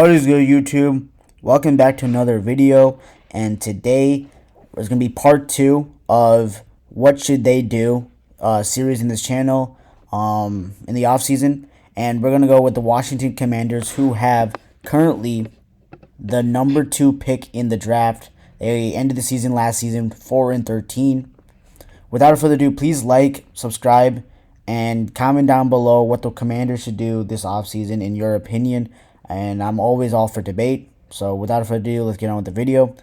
What is good, YouTube? Welcome back to another video, and today is going to be part 2 of what should they do series in this channel in the offseason, and we're going to go with the Washington Commanders, who have currently the number 2 pick in the draft. They ended the season last season 4-13. Without further ado, please like, subscribe, and comment down below what the Commanders should do this offseason in your opinion. And I'm always all for debate. So without further ado, let's get on with the video.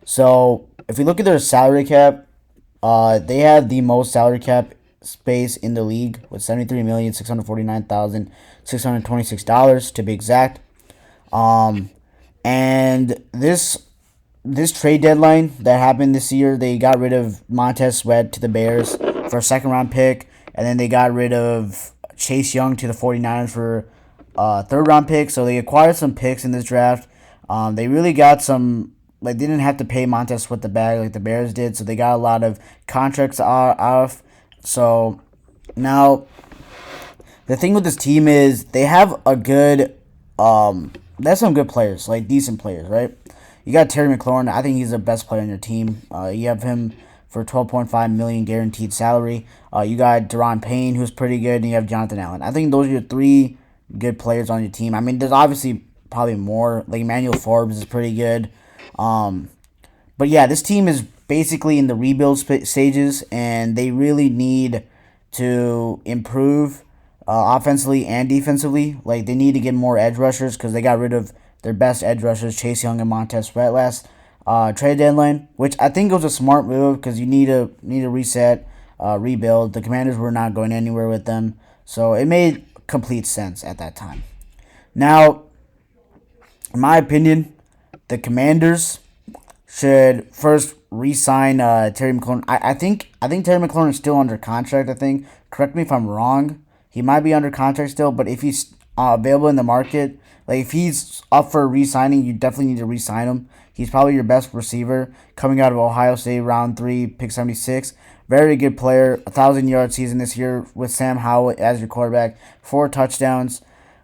So if we look at their salary cap, they have the most salary cap space in the league with $73,649,626 to be exact. And this trade deadline that happened this year, they got rid of Montez Sweat to the Bears for a second-round pick, and then they got rid of Chase Young to the 49ers for third-round pick. So they acquired some picks in this draft. They really got some, they didn't have to pay Montez Sweat the bag like the Bears did, so they got a lot of contracts off. So now the thing with this team is they have a good, they have some good players, like decent players, right? You got Terry McLaurin. I think he's the best player on your team. You have him for $12.5 million guaranteed salary. You got Deron Payne, who's pretty good, and you have Jonathan Allen. I think those are your three good players on your team. I mean, there's obviously probably more. Like Emmanuel Forbes is pretty good. But yeah, this team is basically in the rebuild stages, and they really need to improve offensively and defensively. Like they need to get more edge rushers because they got rid of their best edge rushers, Chase Young and Montez Sweat last trade deadline, which I think was a smart move because you need to reset, rebuild. The Commanders were not going anywhere with them, so it made complete sense at that time. Now, in my opinion, the Commanders should first re-sign Terry McLaurin. I think Terry McLaurin is still under contract. I think. Correct me if I'm wrong. He might be under contract still, but if he's available in the market, like if he's up for re-signing, you definitely need to re-sign him. He's probably your best receiver coming out of Ohio State, round 3, pick 76. Very good player, 1,000-yard season this year with Sam Howell as your quarterback, 4 touchdowns.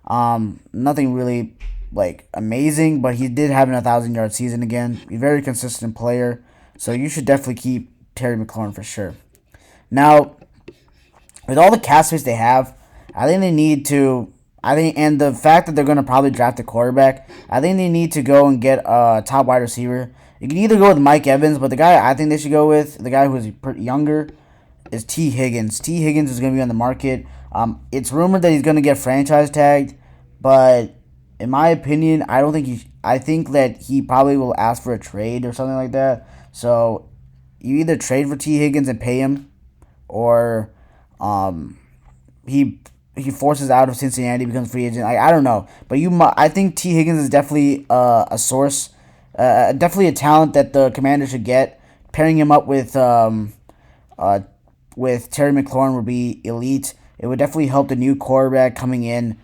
Nothing really like amazing, but he did have an 1,000-yard season again. A very consistent player, so you should definitely keep Terry McLaurin for sure. Now, with all the cap space they have, I think they need to. And the fact that they're going to probably draft a quarterback, I think they need to go and get a top wide receiver. You can either go with Mike Evans, but the guy I think they should go with, the guy who's younger, is T. Higgins. T. Higgins is going to be on the market. It's rumored that he's going to get franchise tagged, but in my opinion, I think that he probably will ask for a trade or something like that. So you either trade for T. Higgins and pay him, or he forces out of Cincinnati, becomes free agent. I don't know, but I think T. Higgins is definitely a source, definitely a talent that the Commanders should get. Pairing him up with Terry McLaurin would be elite. It would definitely help the new quarterback coming in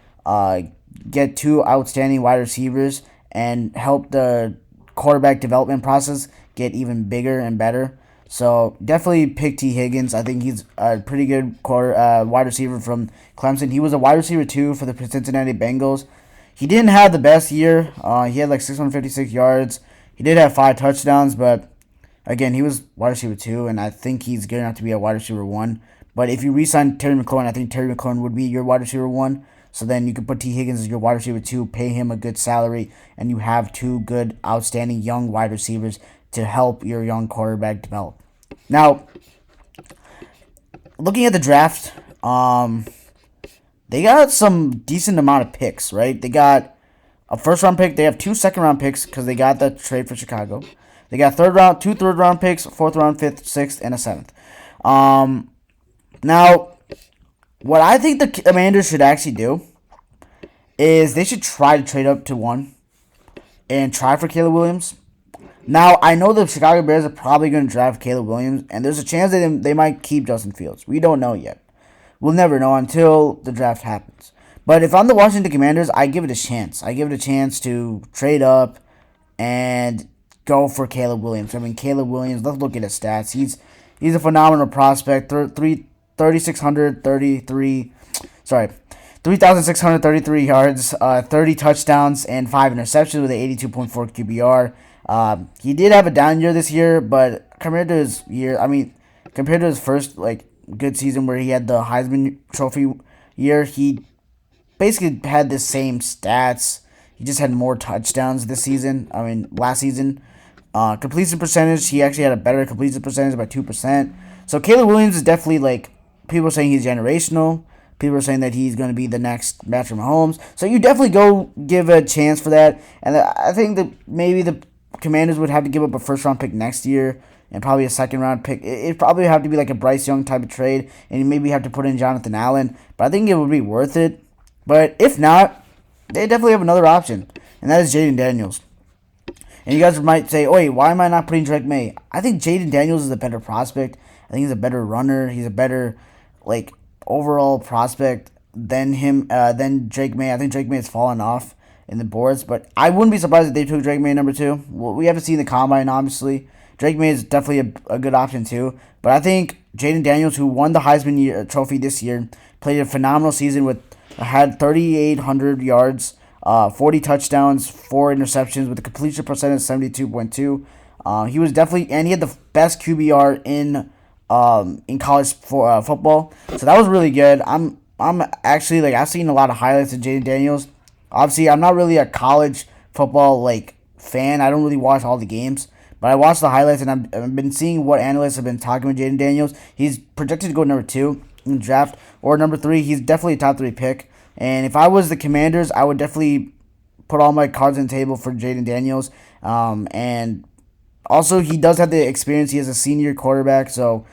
get 2 outstanding wide receivers and help the quarterback development process get even bigger and better. So definitely pick T. Higgins. I think he's a pretty good wide receiver from Clemson. He was a wide receiver 2 for the Cincinnati Bengals. He didn't have the best year. He had like 656 yards. He did have 5 touchdowns, but again, he was wide receiver 2, and I think he's good enough to be a wide receiver 1. But if you re-sign Terry McLaurin, I think Terry McLaurin would be your wide receiver 1. So then you could put T. Higgins as your wide receiver 2, pay him a good salary, and you have 2 good, outstanding young wide receivers to help your young quarterback develop. Now, looking at the draft, they got some decent amount of picks, right? They got a first-round pick. They have 2 second-round picks because they got the trade for Chicago. They got 2 third-round picks, 4th-round, 5th, 6th, and a 7th. Now, what I think the Commanders should actually do is they should try to trade up to 1 and try for Caleb Williams. Now, I know the Chicago Bears are probably going to draft Caleb Williams, and there's a chance that they might keep Justin Fields. We don't know yet. We'll never know until the draft happens. But if I'm the Washington Commanders, I give it a chance. I give it a chance to trade up and go for Caleb Williams. I mean, Caleb Williams, let's look at his stats. He's a phenomenal prospect. 3,633 3,633 yards, 30 touchdowns, and 5 interceptions with an 82.4 QBR. He did have a down year this year, but compared to his first good season where he had the Heisman Trophy year, he basically had the same stats. He just had more touchdowns this season. Last season. Completion percentage, he actually had a better completion percentage by 2%. So Caleb Williams is definitely people are saying he's generational. People are saying that he's going to be the next Patrick Mahomes. So you definitely go give a chance for that. And I think that maybe the Commanders would have to give up a first-round pick next year and probably a second-round pick. It'd probably have to be like a Bryce Young type of trade, and you maybe have to put in Jonathan Allen. But I think it would be worth it. But if not, they definitely have another option, and that is Jaden Daniels. And you guys might say, "Oh, wait, why am I not putting Drake Maye?" I think Jaden Daniels is a better prospect. I think he's a better runner. He's a better overall prospect than Drake Maye. I think Drake Maye has fallen off in the boards, but I wouldn't be surprised if they took Drake Maye number 2. Well, we haven't seen the combine, obviously. Drake Maye is definitely a good option too, but I think Jaden Daniels, who won the Heisman Trophy this year, played a phenomenal season had 3,800 yards. 40 touchdowns, 4 interceptions with a completion percentage of 72.2. He was definitely, and he had the best QBR in college football. So that was really good. I'm actually I've seen a lot of highlights of Jaden Daniels. Obviously, I'm not really a college football fan. I don't really watch all the games, but I watched the highlights and I've been seeing what analysts have been talking about Jaden Daniels. He's projected to go number 2 in the draft or number 3. He's definitely a top 3 pick. And if I was the Commanders, I would definitely put all my cards on the table for Jaden Daniels. And also, he does have the experience. He is a senior quarterback, so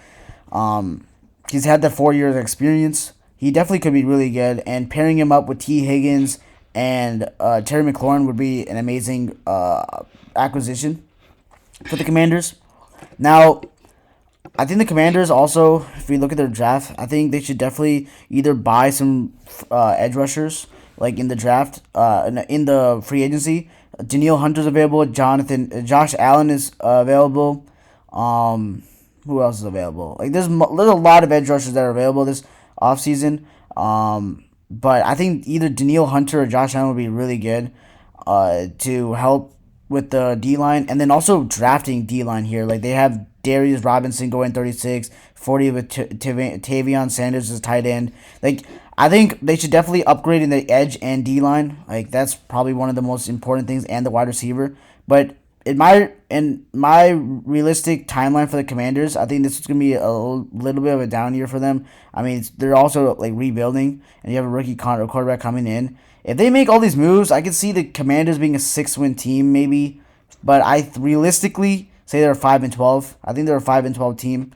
he's had the 4 years of experience. He definitely could be really good. And pairing him up with T. Higgins and Terry McLaurin would be an amazing acquisition for the Commanders. Now, I think the Commanders also, if we look at their draft, I think they should definitely either buy some edge rushers in the draft, in the free agency. Danielle Hunter's available. Josh Allen is available. Who else is available? There's a lot of edge rushers that are available this offseason. But I think either Danielle Hunter or Josh Allen would be really good to help with the D-line. And then also drafting D-line here. They have Darius Robinson going 36, 40 with Tavion Sanders as tight end. I think they should definitely upgrade in the edge and D-line. That's probably one of the most important things, and the wide receiver. But in my realistic timeline for the Commanders, I think this is going to be a little bit of a down year for them. They're also rebuilding, and you have a rookie quarterback coming in. If they make all these moves, I could see the Commanders being a 6-win team maybe. But I realistically say they're 5-12. I think they're a 5-12 team.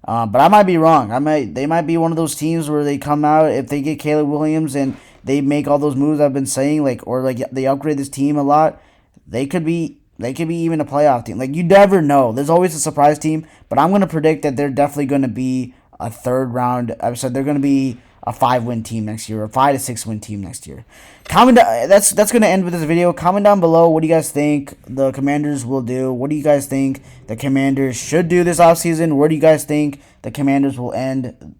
But I might be wrong. They might be one of those teams where they come out, if they get Caleb Williams and they make all those moves I've been saying, they upgrade this team a lot. They could be even a playoff team. You never know. There's always a surprise team, but I'm gonna predict that they're definitely gonna be a third round. I said they're gonna be a 5-win team next year, or a 5 to 6-win team next year. That's gonna end with this video. Comment down below what do you guys think the Commanders will do. What do you guys think the Commanders should do this offseason? Where do you guys think the Commanders will end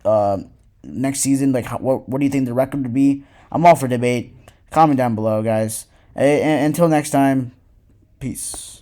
next season? What do you think the record would be? I'm all for debate. Comment down below, guys. Until next time, peace.